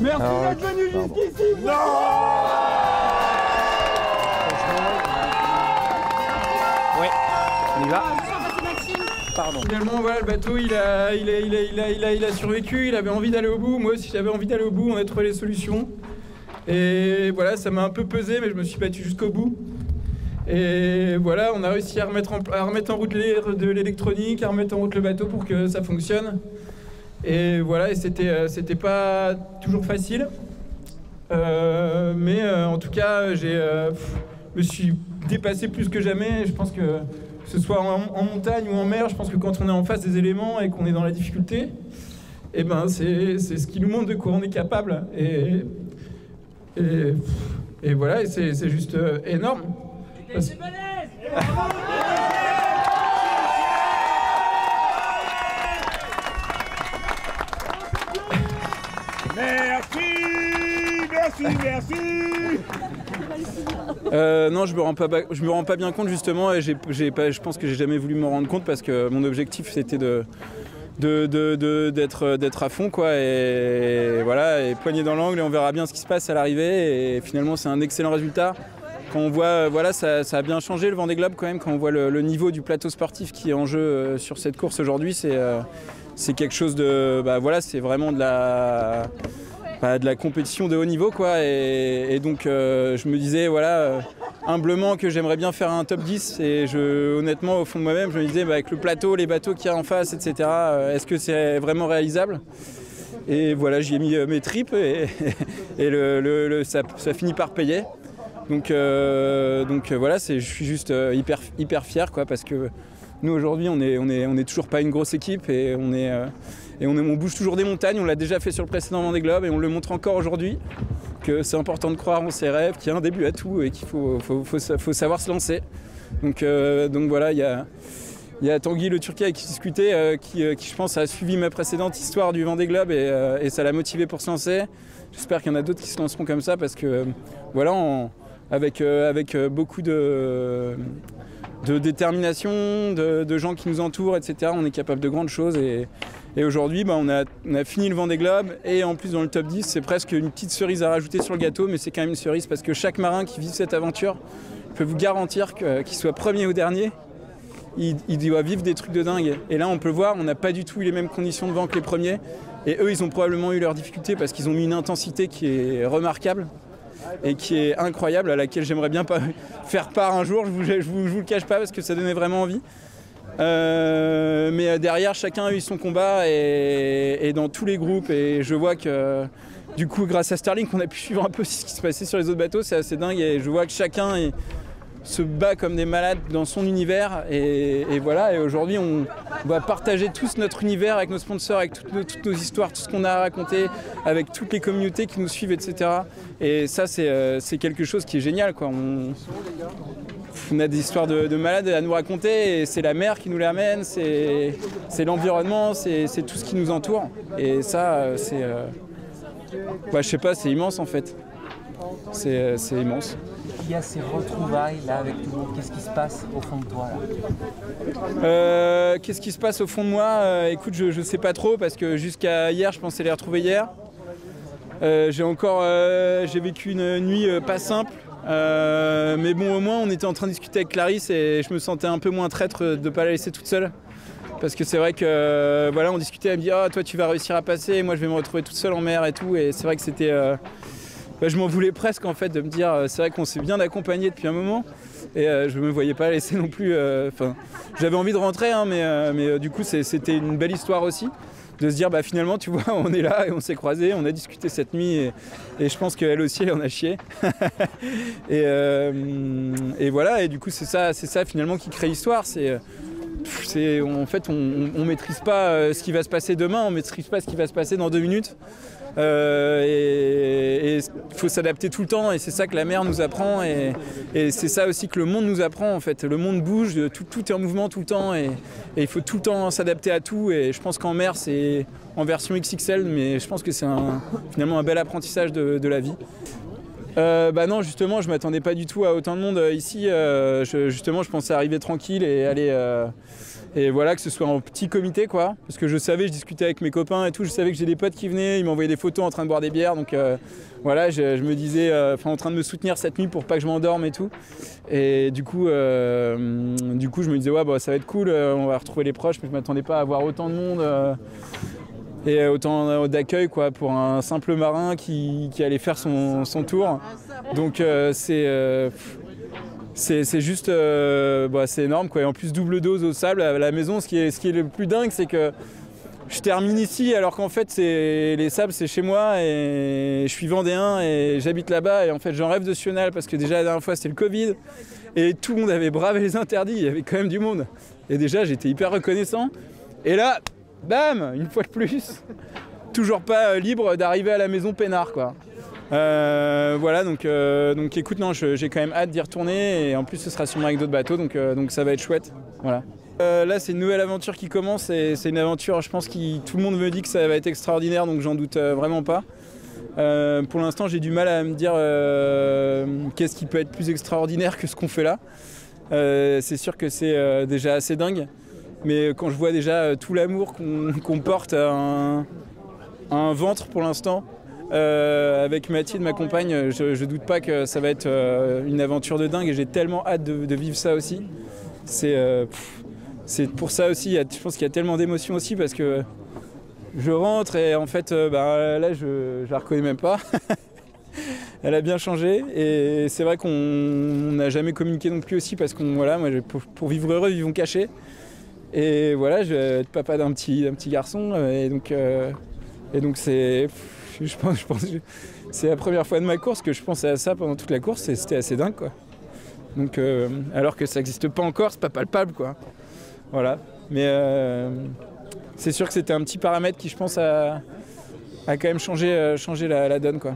Merci d'être venu jusqu'ici. Non. Ouais, on y va. Pardon. Finalement, voilà, le bateau, il a survécu, il avait envie d'aller au bout. Moi aussi, j'avais envie d'aller au bout, on a trouvé les solutions. Et voilà, ça m'a un peu pesé, mais je me suis battu jusqu'au bout. Et voilà, on a réussi à remettre en route de l'électronique, à remettre en route le bateau pour que ça fonctionne. Et voilà, et c'était pas toujours facile. Mais en tout cas, me suis dépassé plus que jamais. Je pense que ce soit en montagne ou en mer, je pense que quand on est en face des éléments et qu'on est dans la difficulté, eh ben c'est ce qui nous montre de quoi on est capable. Et voilà, et c'est juste énorme. C'est balèze. Merci. Non, je me rends pas bien compte justement, et je pense que j'ai jamais voulu me rendre compte parce que mon objectif c'était d'être à fond quoi, et voilà, et poignée dans l'angle et on verra bien ce qui se passe à l'arrivée. Et finalement c'est un excellent résultat. Quand on voit, voilà, ça a bien changé le Vendée Globe quand même, quand on voit le niveau du plateau sportif qui est en jeu sur cette course aujourd'hui, c'est quelque chose de, voilà, c'est vraiment de la compétition de haut niveau quoi, et donc je me disais voilà humblement que j'aimerais bien faire un top 10, et honnêtement au fond de moi-même je me disais avec le plateau, les bateaux qu'il y a en face, etc., est-ce que c'est vraiment réalisable? Et voilà, j'y ai mis mes tripes et ça finit par payer. Donc voilà, je suis juste hyper fier quoi, parce que nous aujourd'hui on est toujours pas une grosse équipe, et on bouge toujours des montagnes. On l'a déjà fait sur le précédent Vendée Globe et on le montre encore aujourd'hui, que c'est important de croire en ses rêves, qu'il y a un début à tout et qu'il faut savoir se lancer. Donc voilà, il y a Tanguy le Turquet avec qui discutait, qui je pense a suivi ma précédente histoire du Vendée Globe et ça l'a motivé pour se lancer. J'espère qu'il y en a d'autres qui se lanceront comme ça, parce que voilà, avec beaucoup de détermination, de gens qui nous entourent, etc., on est capable de grandes choses. Et aujourd'hui, on a fini le Vendée Globe, et en plus dans le top 10, c'est presque une petite cerise à rajouter sur le gâteau, mais c'est quand même une cerise parce que chaque marin qui vit cette aventure peut vous garantir qu'il soit premier ou dernier, ils doivent vivre des trucs de dingue. Et là, on peut le voir, on n'a pas du tout eu les mêmes conditions de vent que les premiers. Et eux, ils ont probablement eu leurs difficultés parce qu'ils ont mis une intensité qui est remarquable et qui est incroyable, à laquelle j'aimerais bien pas faire part un jour. Je vous le cache pas parce que ça donnait vraiment envie. Mais derrière, chacun a eu son combat et dans tous les groupes. Et je vois que du coup, grâce à Starlink, on a pu suivre un peu ce qui se passait sur les autres bateaux. C'est assez dingue et je vois que chacun se bat comme des malades dans son univers. Et voilà, et aujourd'hui, on va partager tous notre univers avec nos sponsors, avec toutes nos histoires, tout ce qu'on a à raconter, avec toutes les communautés qui nous suivent, etc. Et ça, c'est quelque chose qui est génial, quoi. On a des histoires de malades à nous raconter et c'est la mer qui nous les amène, c'est l'environnement, c'est tout ce qui nous entoure. Et ça, je sais pas, c'est immense en fait. C'est immense. Il y a ces retrouvailles là avec tout le monde. Qu'est-ce qui se passe au fond de toi là Qu'est-ce qui se passe au fond de moi écoute, je sais pas trop parce que jusqu'à hier, je pensais les retrouver hier. J'ai vécu une nuit pas simple. Mais bon, au moins on était en train de discuter avec Clarisse et je me sentais un peu moins traître de ne pas la laisser toute seule. Parce que c'est vrai que voilà, on discutait, elle me dit ah, toi tu vas réussir à passer, et moi je vais me retrouver toute seule en mer et tout. Et c'est vrai que c'était. Je m'en voulais presque en fait de me dire c'est vrai qu'on s'est bien accompagné depuis un moment et je me voyais pas laisser non plus. J'avais envie de rentrer, hein, mais du coup c'était une belle histoire aussi. De se dire finalement tu vois on est là et on s'est croisés, on a discuté cette nuit et je pense qu'elle aussi elle en a chié. et voilà, et du coup c'est ça finalement qui crée l'histoire. En fait on maîtrise pas ce qui va se passer demain, on maîtrise pas ce qui va se passer dans 2 minutes. Et il faut s'adapter tout le temps et c'est ça que la mer nous apprend et c'est ça aussi que le monde nous apprend en fait. Le monde bouge, tout est en mouvement tout le temps et il faut tout le temps s'adapter à tout et je pense qu'en mer c'est en version XXL mais je pense que c'est finalement un bel apprentissage de la vie. Non, justement je m'attendais pas du tout à autant de monde ici. Justement je pensais arriver tranquille et aller et voilà, que ce soit en petit comité quoi, parce que je discutais avec mes copains et tout, je savais que j'ai des potes qui venaient, ils m'envoyaient des photos en train de boire des bières, donc voilà, je me disais, en train de me soutenir cette nuit pour pas que je m'endorme et tout, et du coup je me disais ouais ça va être cool, on va retrouver les proches, mais je m'attendais pas à avoir autant de monde et autant d'accueil quoi pour un simple marin qui allait faire son tour, donc c'est juste c'est énorme quoi. Et en plus double dose au sable à la maison. Ce qui est le plus dingue, c'est que je termine ici alors qu'en fait les sables c'est chez moi et je suis vendéen et j'habite là-bas et en fait j'en rêve de Sional parce que déjà la dernière fois c'était le Covid et tout le monde avait bravé les interdits, il y avait quand même du monde et déjà j'étais hyper reconnaissant et là bam, une fois de plus toujours pas libre d'arriver à la maison peinard quoi. Voilà, donc écoute, non, j'ai quand même hâte d'y retourner et en plus ce sera sûrement avec d'autres bateaux, donc ça va être chouette. Voilà. Là, c'est une nouvelle aventure qui commence et c'est une aventure, je pense, tout le monde me dit que ça va être extraordinaire, donc j'en doute vraiment pas. Pour l'instant, j'ai du mal à me dire qu'est-ce qui peut être plus extraordinaire que ce qu'on fait là. C'est sûr que c'est déjà assez dingue, mais quand je vois déjà tout l'amour qu'on porte à un ventre pour l'instant, avec Mathilde, ma compagne, je doute pas que ça va être une aventure de dingue et j'ai tellement hâte de vivre ça aussi. C'est pour ça aussi, je pense qu'il y a tellement d'émotions aussi parce que je rentre et en fait là je la reconnais même pas. Elle a bien changé et c'est vrai qu'on n'a jamais communiqué non plus aussi parce qu'on voilà, moi pour vivre heureux, vivons cachés. Et voilà, je vais être papa d'un petit garçon et donc c'est je pense que c'est la première fois de ma course que je pensais à ça pendant toute la course et c'était assez dingue quoi. Donc alors que ça n'existe pas encore, c'est pas palpable quoi. Voilà. Mais c'est sûr que c'était un petit paramètre qui je pense a quand même changé la donne quoi.